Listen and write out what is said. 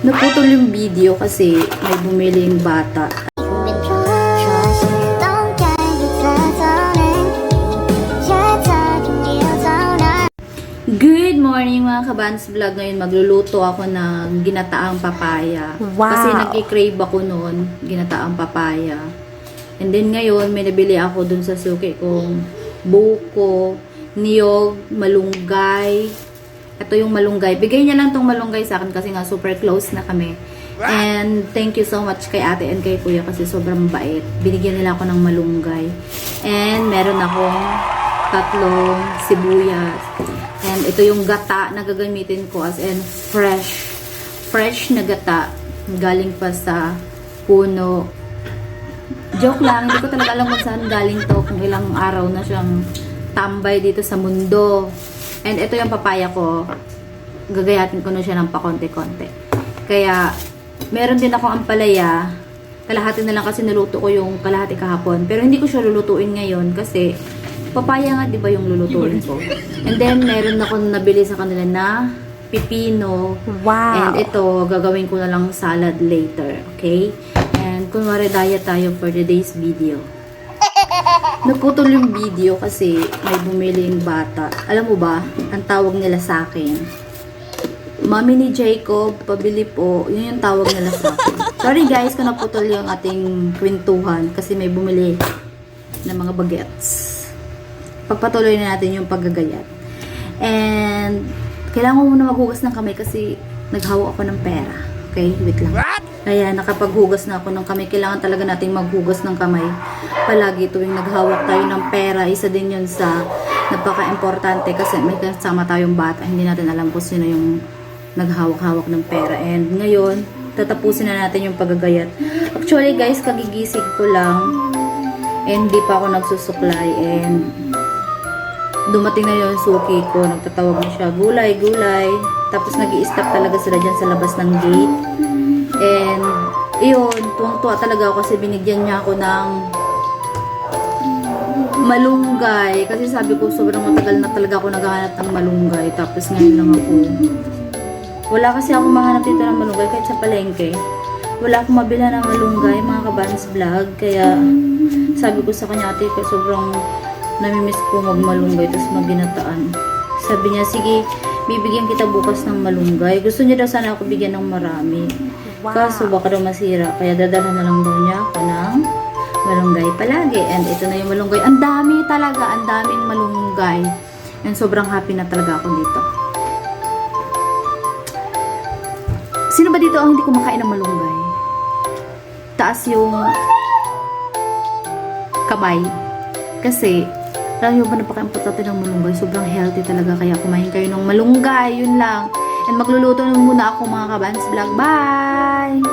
Naputol yung video kasi may bumiling bata. Good morning mga kabans vlog. Ngayon magluluto ako ng ginataang papaya. Wow. Kasi nag-crave ako noon, ginataang papaya. And then ngayon may nabili ako dun sa suki kong buko, niyog, malunggay. Ito yung malunggay. Bigay niya lang tong malunggay sa akin kasi nga super close na kami. And thank you so much kay ate and kay kuya kasi sobrang bait. Binigyan nila ako ng malunggay. And meron akong 3 sibuyas. And ito yung gata na gagamitin ko as in fresh na gata. Galing pa sa puno. Joke lang, hindi ko talaga alam kung saan galing to. Kung ilang araw na siyang tambay dito sa mundo. And ito yung papaya ko. Gagayatin ko na siya ng pakonti-konti. Kaya, meron din ako ampalaya. Kalahati na lang kasi naluto ko yung kalahati kahapon. Pero hindi ko siya lulutuin ngayon kasi papaya nga, di ba yung lulutuin ko? And then, meron ako nabili sa kanila na pipino. Wow. And ito, gagawin ko na lang salad later. Okay? And kunwari diet tayo for today's video. Naputol yung video kasi may bumiling bata. Alam mo ba, ang tawag nila sa akin, Mami ni Jacob, pabili po. Yun yung tawag nila sa akin. Sorry guys kung naputol yung ating kwentuhan kasi may bumili ng mga bagets. Pagpatuloy na natin yung paggagayat. And kailangan ko muna maghugas ng kamay kasi naghawak ako ng pera. Okay, wait lang. Kaya nakapaghugas na ako ng kamay. Kailangan talaga natin maghugas ng kamay. Palagi tuwing naghawak tayo ng pera, isa din yun sa napaka-importante kasi may kasama tayong bata. Hindi natin alam kung sino yung naghawak-hawak ng pera. And ngayon, tatapusin na natin yung paggagayat. Actually guys, kagigising ko lang. And hindi pa ako nagsusuklay. And dumating na yung suki ko. Nagtatawag na siya, gulay, gulay. Tapos nag-i-stop talaga sila dyan sa labas ng gate. And, iyon, tuwang-tuwa talaga ako kasi binigyan niya ako ng malunggay. Kasi sabi ko, sobrang matagal na talaga ako naghahanap ng malunggay. Tapos ngayon lang ako. Wala kasi ako mahanap dito ng malunggay kahit sa palengke. Wala akong mabila ng malunggay, mga kabans vlog. Kaya, sabi ko sa kanya, ate, sobrang namimiss ko magmalunggay tapos maginataan. Sabi niya, sige, bibigyan kita bukas ng malunggay. Gusto niya daw sana ako bigyan ng marami. Wow. Kaso baka daw masira. Kaya dadalhan na lang daw niya ako ng malunggay palagi. And ito na yung malunggay. Ang dami talaga. Ang daming malunggay. And sobrang happy na talaga ako dito. Sino ba dito ang hindi kumakain ng malunggay? Taas yung kamay. Kasi alam nyo ba napaka-importante ng malunggay? Sobrang healthy talaga. Kaya kumain kayo ng malunggay. Yun lang. And magluluto na muna ako mga kabans vlog. Bye!